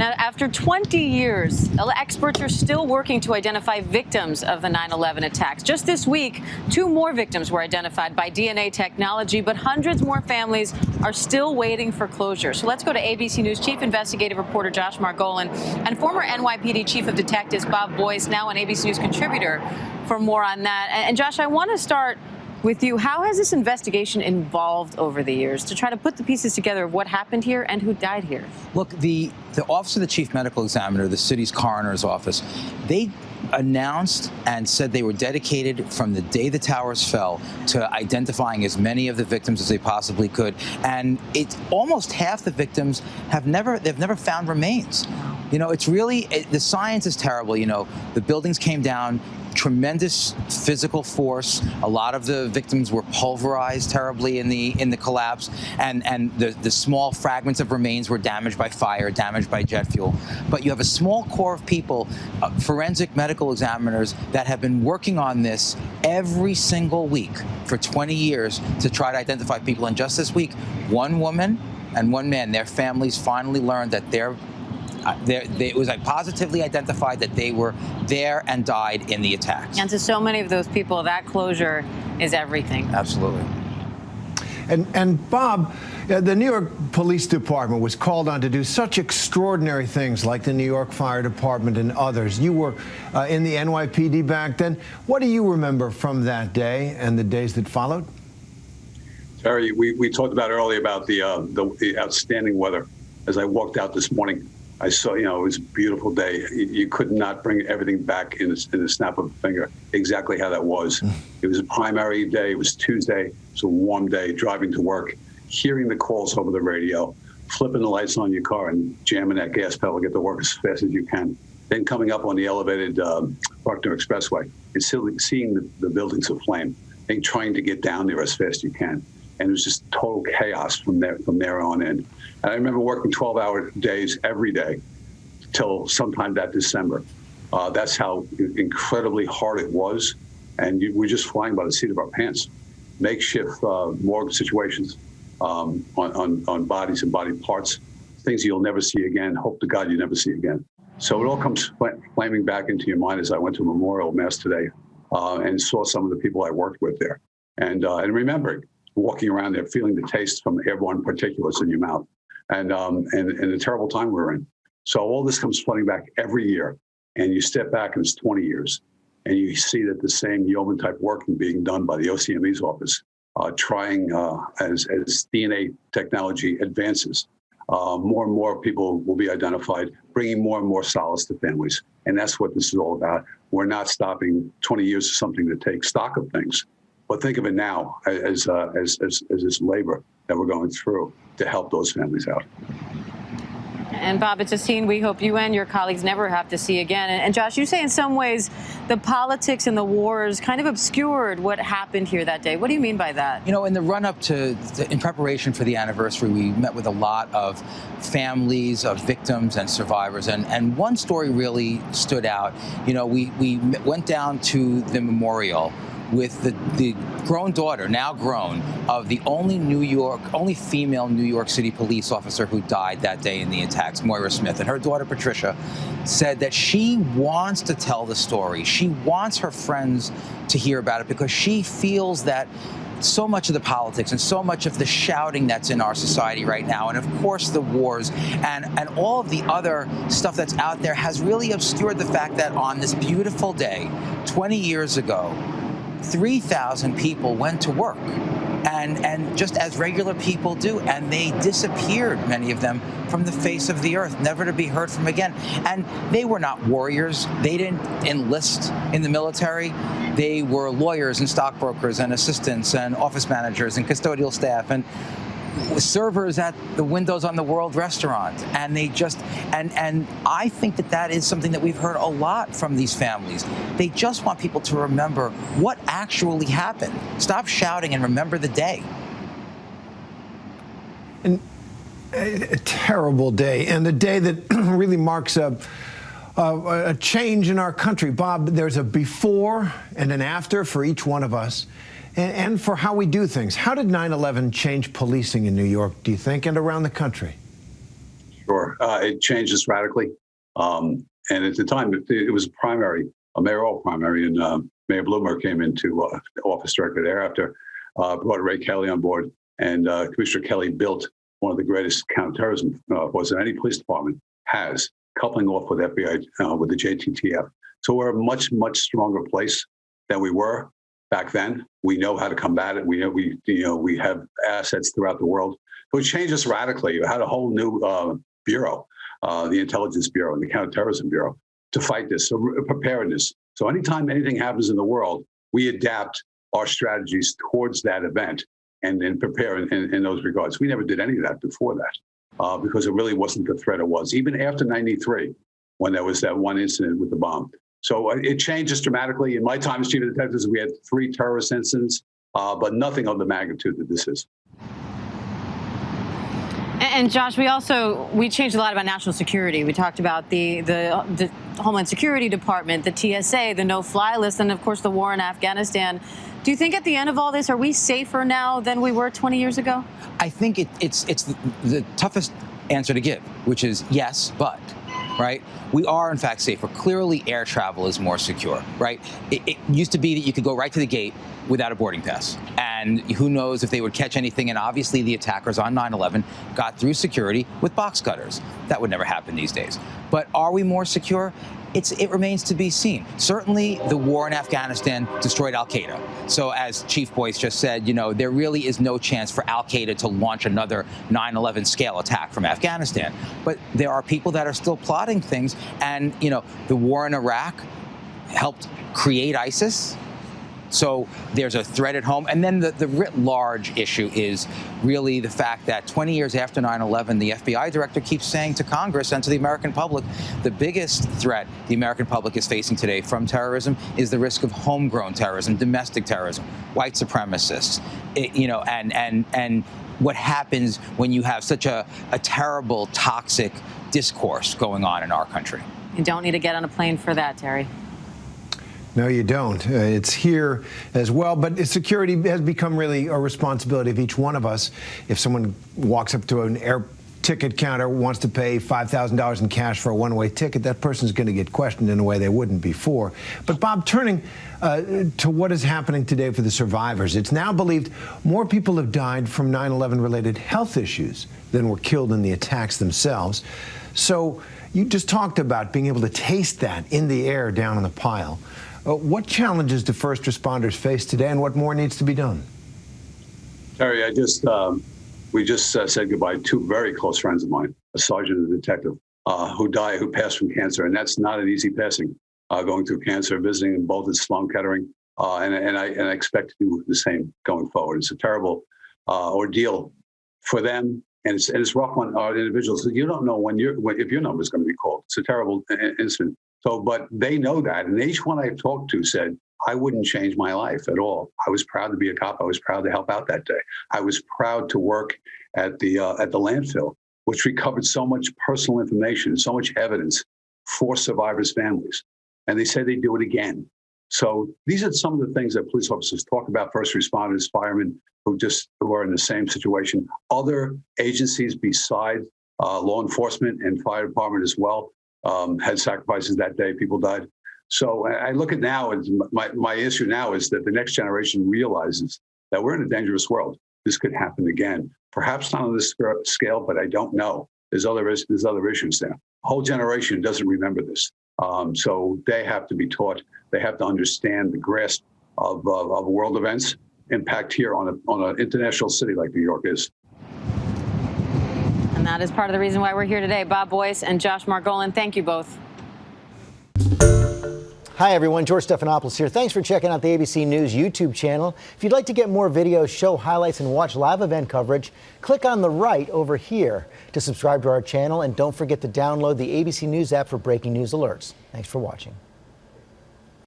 Now, after 20 years, experts are still working to identify victims of the 9/11 attacks. Just this week, 2 more victims were identified by DNA technology, but hundreds more families are still waiting for closure. So let's go to ABC News Chief Investigative Reporter Josh Margolin and former NYPD Chief of Detectives Bob Boyce, now an ABC News contributor, for more on that. And Josh, I want to start with you. How has this investigation evolved over the years to try to put the pieces together of what happened here and who died here? Look, the Office of the Chief Medical Examiner, the city's coroner's office, they announced and said they were dedicated from the day the towers fell to identifying as many of the victims as they possibly could. And it's almost half the victims they've never found remains. You know, it's really, the science is terrible. You know, the buildings came down, tremendous physical force. A lot of the victims were pulverized terribly in the collapse, and the small fragments of remains were damaged by fire, damaged by jet fuel. But you have a small core of people, forensic medical examiners, that have been working on this every single week for 20 years to try to identify people. And just this week, 1 woman and 1 man, their families finally learned that it was positively identified that they were there and died in the attacks. And to so many of those people, that closure is everything. Absolutely. And Bob, the New York Police Department was called on to do such extraordinary things like the New York Fire Department and others. You were in the NYPD back then. What do you remember from that day and the days that followed? Terry, we talked about earlier about the outstanding weather. As I walked out this morning, I saw, it was a beautiful day. You could not bring everything back in the snap of a finger, exactly how that was. It was a primary day. It was Tuesday. It was a warm day, driving to work, hearing the calls over the radio, flipping the lights on your car and jamming that gas pedal to get to work as fast as you can. Then coming up on the elevated Buckner Expressway and seeing the buildings aflame and trying to get down there as fast as you can. And it was just total chaos from there on in. And I remember working 12-hour days every day till sometime that December. That's how incredibly hard it was. And we're just flying by the seat of our pants. Makeshift morgue situations on bodies and body parts, things you'll never see again. Hope to God you never see again. So it all comes flaming back into your mind as I went to Memorial Mass today and saw some of the people I worked with there. And remembering walking around there, feeling the taste from airborne particulates in your mouth, and the terrible time we're in. So all this comes flooding back every year, and you step back and it's 20 years, and you see that the same yeoman type work being done by the OCME's office, trying as DNA technology advances, more and more people will be identified, bringing more and more solace to families, and that's what this is all about. We're not stopping 20 years of something to take stock of things. But think of it now as this labor that we're going through to help those families out. And Bob, it's a scene we hope you and your colleagues never have to see again. And Josh, you say in some ways the politics and the wars kind of obscured what happened here that day. What do you mean by that? You know, in the run-up in preparation for the anniversary, we met with a lot of families of victims and survivors. And one story really stood out. You know, we went down to the memorial with the grown daughter, now grown, of the only female New York City police officer who died that day in the attacks, Moira Smith. And her daughter, Patricia, said that she wants to tell the story. She wants her friends to hear about it because she feels that so much of the politics and so much of the shouting that's in our society right now, and of course the wars and all of the other stuff that's out there has really obscured the fact that on this beautiful day, 20 years ago, 3,000 people went to work, and just as regular people do, and they disappeared, many of them, from the face of the earth, never to be heard from again. And they were not warriors. They didn't enlist in the military. They were lawyers and stockbrokers and assistants and office managers and custodial staff and servers at the Windows on the World restaurant. And they just, and I think that is something that we've heard a lot from these families. They just want people to remember what actually happened. Stop shouting and remember the day. And a terrible day, and a day that really marks a change in our country. Bob, there's a before and an after for each one of us. And for how we do things. How did 9/11 change policing in New York, do you think, and around the country? Sure. It changed us radically. And at the time, it was a primary, a mayoral primary, and Mayor Bloomberg came into office directly thereafter, brought Ray Kelly on board, and Commissioner Kelly built one of the greatest counterterrorism forces that any police department has, coupling off with FBI, with the JTTF. So we're a much, much stronger place than we were back then. We know how to combat it. We know we have assets throughout the world. So it changed us radically. We had a whole new bureau, the Intelligence Bureau and the Counterterrorism Bureau, to fight this. So preparedness. So anytime anything happens in the world, we adapt our strategies towards that event and prepare in those regards. We never did any of that before that because it really wasn't the threat it was, even after 93, when there was that one incident with the bomb. So it changed us dramatically. In my time as chief of detectives, we had 3 terrorist incidents, but nothing of the magnitude that this is. And Josh, we changed a lot about national security. We talked about the Homeland Security Department, the TSA, the no-fly list, and of course the war in Afghanistan. Do you think at the end of all this, are we safer now than we were 20 years ago? I think it's the toughest answer to give, which is yes, but. Right? We are, in fact, safer. Clearly, air travel is more secure, right? It used to be that you could go right to the gate without a boarding pass. And who knows if they would catch anything. And obviously, the attackers on 9/11 got through security with box cutters. That would never happen these days. But are we more secure? It remains to be seen. Certainly, the war in Afghanistan destroyed al-Qaeda. So as Chief Boyce just said, there really is no chance for al-Qaeda to launch another 9/11 scale attack from Afghanistan. But there are people that are still plotting things. And, the war in Iraq helped create ISIS. So there's a threat at home. And then the writ large issue is really the fact that 20 years after 9/11, the FBI director keeps saying to Congress and to the American public, the biggest threat the American public is facing today from terrorism is the risk of homegrown terrorism, domestic terrorism, white supremacists, and what happens when you have such a terrible, toxic discourse going on in our country. You don't need to get on a plane for that, Terry. No, you don't. It's here as well. But security has become really a responsibility of each one of us. If someone walks up to an air ticket counter, wants to pay $5,000 in cash for a one-way ticket, that person's going to get questioned in a way they wouldn't before. But Bob, turning to what is happening today for the survivors, it's now believed more people have died from 9/11 related health issues than were killed in the attacks themselves. So you just talked about being able to taste that in the air down on the pile. What challenges do first responders face today, and what more needs to be done? Terry, we just said goodbye to 2 very close friends of mine, a sergeant and a detective, who passed from cancer, and that's not an easy passing. Going through cancer, visiting them both at Sloan Kettering, and I expect to do the same going forward. It's a terrible ordeal for them, and it's rough on our individuals. You don't know if your number is going to be called. It's a terrible incident. So, but they know that, and each one I've talked to said, I wouldn't change my life at all. I was proud to be a cop. I was proud to help out that day. I was proud to work at the landfill, which recovered so much personal information, so much evidence for survivors' families. And they say they do it again. So these are some of the things that police officers talk about, first responders, firemen, who are in the same situation. Other agencies besides law enforcement and fire department as well had sacrifices that day. People died. So I look at now, and my issue now is that the next generation realizes that we're in a dangerous world. This could happen again. Perhaps not on this scale, but I don't know. There's other issues there. A whole generation doesn't remember this. So they have to be taught. They have to understand the grasp of world events impact here on an international city like New York is. And that is part of the reason why we're here today. Bob Boyce and Josh Margolin, thank you both. Hi, everyone. George Stephanopoulos here. Thanks for checking out the ABC News YouTube channel. If you'd like to get more videos, show highlights, and watch live event coverage, click on the right over here to subscribe to our channel. And don't forget to download the ABC News app for breaking news alerts. Thanks for watching.